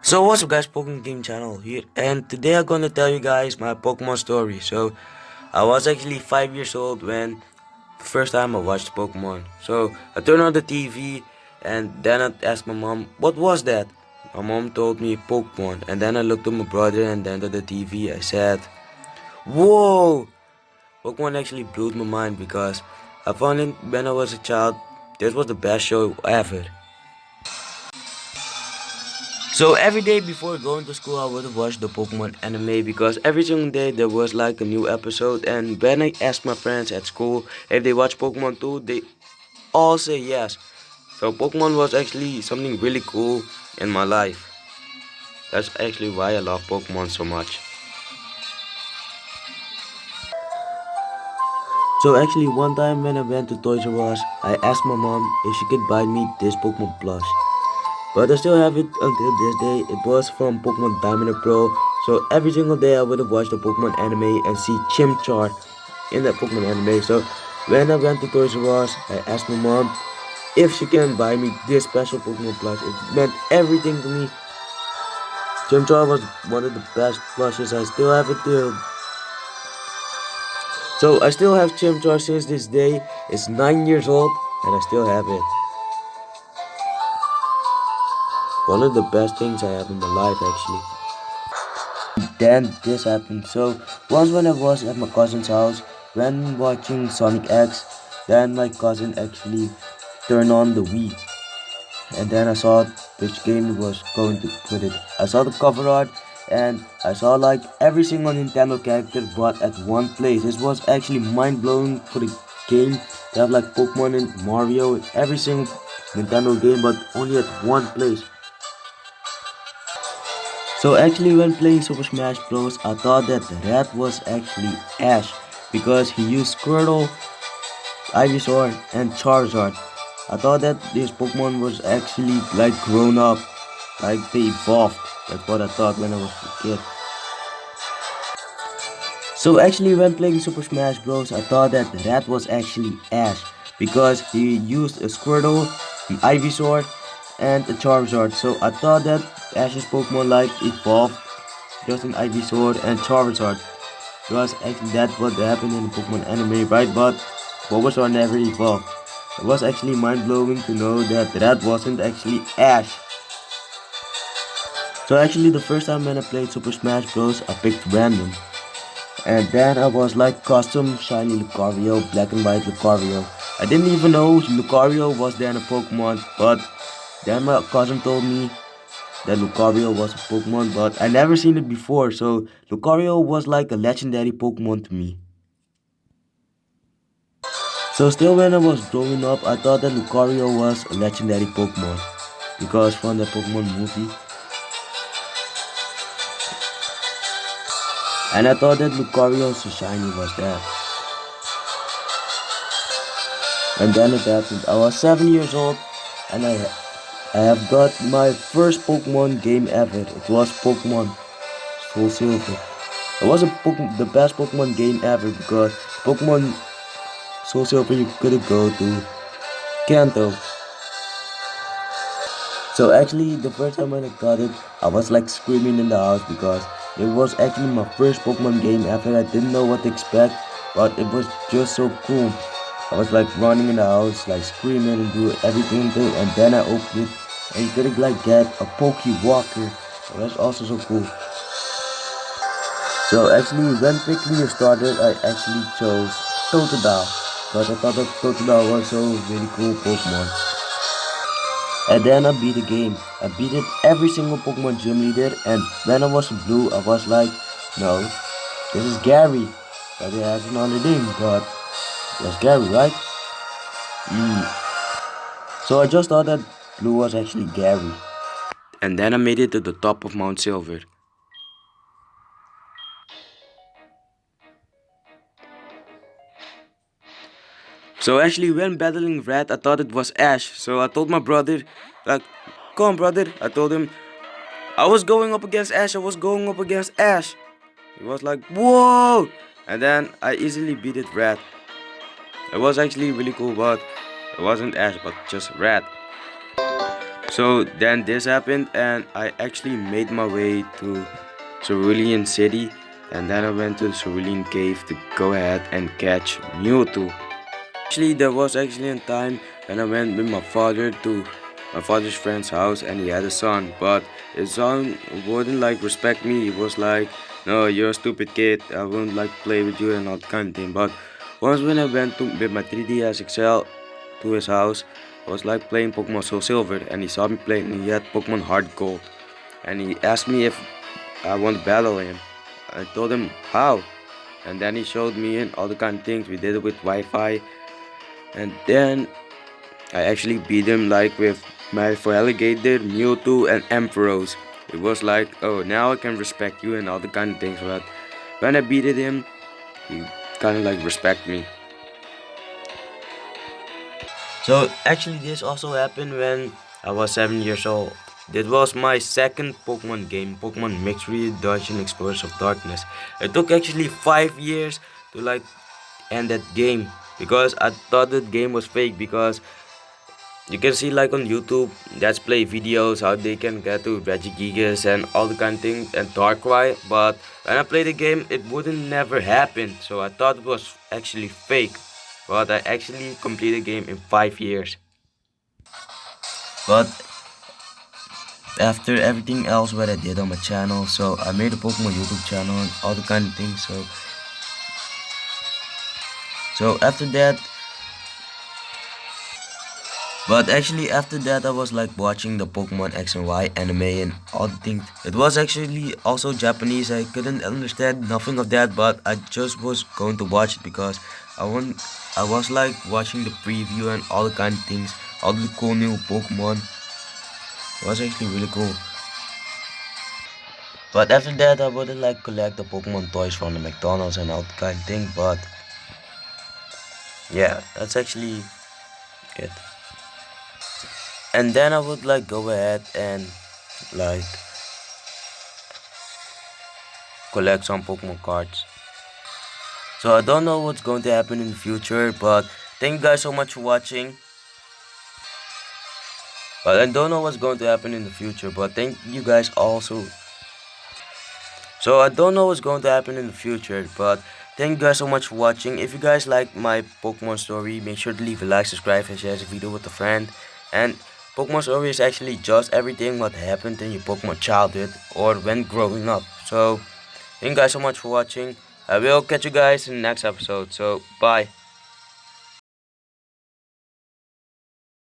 So what's up guys, Pokemon Game Channel here, and today I'm gonna tell you guys my Pokemon story. So I was actually 5 years old when the first time I watched Pokemon. So I turned on the TV and then I asked my mom, what was that? My mom told me Pokemon, and then I looked at my brother and then to the TV I said, whoa! Pokemon actually blew my mind because I found it when I was a child. This was the best show ever. So every day before going to school, I would watch the Pokemon anime because every single day there was like a new episode. And when I asked my friends at school if they watch Pokemon too, they all say yes. So Pokemon was actually something really cool in my life. That's actually why I love Pokemon so much. So actually one time when I went to Toys R Us, I asked my mom if she could buy me this Pokemon plush. But I still have it until this day. It was from Pokemon Diamond and Pearl. So every single day I would have watched the Pokemon anime and see Chimchar in that Pokemon anime. So when I went to Toys R Us, I asked my mom if she can buy me this special Pokemon plush. It meant everything to me. Chimchar was one of the best plushes. I still have it till. So I still have Chimchar since this day. It's 9 years old and I still have it. One of the best things I have in my life actually. Then this happened. So once when I was at my cousin's house when watching Sonic X, then my cousin actually turned on the Wii, and then I saw which game he was going to put it. I saw the cover art and I saw like every single Nintendo character but at one place. This was actually mind blowing for the game to have like Pokemon and Mario, every single Nintendo game but only at one place. So actually when playing Super Smash Bros, I thought that Red was actually Ash because he used Squirtle, Ivysaur, and Charizard. I thought that this Pokemon was actually like grown up, like they evolved. That's what I thought when I was a kid. So actually when playing Super Smash Bros, I thought that Red was actually Ash because he used a Squirtle, an Ivysaur, and a Charizard. So I thought that Ash's Pokemon like evolved just an Ivysaur and Charizard. Because actually that's what happened in the Pokemon anime, right? But Bulbasaur never evolved. It was actually mind-blowing to know that that wasn't actually Ash. So actually the first time when I played Super Smash Bros, I picked random. And then I was like custom shiny Lucario, black and white Lucario. I didn't even know Lucario was then a Pokemon, but then my cousin told me that Lucario was a Pokemon, but I never seen it before, so Lucario was like a legendary Pokemon to me. So still when I was growing up, I thought that Lucario was a legendary Pokemon because from the Pokemon movie, and I thought that Lucario so shiny was that. And then it happened. I was 7 years old and I have got my first Pokemon game ever. It was Pokemon Soul Silver. It was the best Pokemon game ever because Pokemon Soul Silver you could go to Kanto. So actually the first time when I got it, I was like screaming in the house because it was actually my first Pokemon game ever. I didn't know what to expect, but it was just so cool. I was like running in the house, like screaming and do everything, and then I opened it and you could like get a Poke Walker. So that's also so cool. So actually when picking your starter, I actually chose Totodile because I thought that Totodile was so really cool Pokemon. And then I beat the game. I beat it every single Pokemon gym leader, and when I was blue, I was like, no, this is Gary. But it has another name, but that's Gary, right? So I just thought that blue was actually Gary. And then I made it to the top of Mount Silver. So actually when battling Red, I thought it was Ash. So I told my brother, like, come on brother. I told him, I was going up against Ash, I was going up against Ash. He was like, whoa! And then I easily beat it Red. It was actually really cool, but it wasn't Ash, but just Red. So then this happened, and I actually made my way to Cerulean City, and then I went to the Cerulean Cave to go ahead and catch Mewtwo. Actually, there was actually a time when I went with my father to my father's friend's house, and he had a son, but his son wouldn't like respect me. He was like, "No, you're a stupid kid. I won't like play with you and all that kind of thing." But once when I went to with my 3DS XL to his house, I was like playing Pokemon Soul Silver, and he saw me playing, and he had Pokemon Heart Gold, and he asked me if I want to battle him. I told him how, and then he showed me and all the kind of things. We did it with Wi-Fi, and then I actually beat him like with my for Alligator, Mewtwo, and Ampharos. It was like, oh, now I can respect you and all the kind of things. But when I beat him, he kind of like respect me. So actually, this also happened when I was 7 years old. This was my second Pokemon game, Pokemon Mixed Breed Dungeon Explorers of Darkness. It took actually 5 years to like end that game because I thought that game was fake because you can see like on YouTube let's play videos how they can get to Regigigas and all the kind of things and Darkrai, but when I play the game it wouldn't never happen, so I thought it was actually fake, but I actually completed the game in 5 years. But after everything else what I did on my channel, so I made a Pokemon YouTube channel and all the kind of things, so after that. But actually after that I was like watching the Pokemon X and Y anime and all the things. It was actually also Japanese. I couldn't understand nothing of that, but I just was going to watch it because I was like watching the preview and all the kind of things, all the cool new Pokemon. It was actually really cool. But after that I would like collect the Pokemon toys from the McDonald's and all the kind of thing, but yeah, that's actually it. And then I would like go ahead and like collect some Pokemon cards. So I don't know what's going to happen in the future, but thank you guys so much for watching. But I don't know what's going to happen in the future, but thank you guys also. So I don't know what's going to happen in the future, but thank you guys so much for watching. If you guys like my Pokemon story, make sure to leave a like, subscribe, and share the video with a friend. And Pokemon story is actually just everything what happened in your Pokemon childhood or when growing up. So thank you guys so much for watching. I will catch you guys in the next episode. So bye.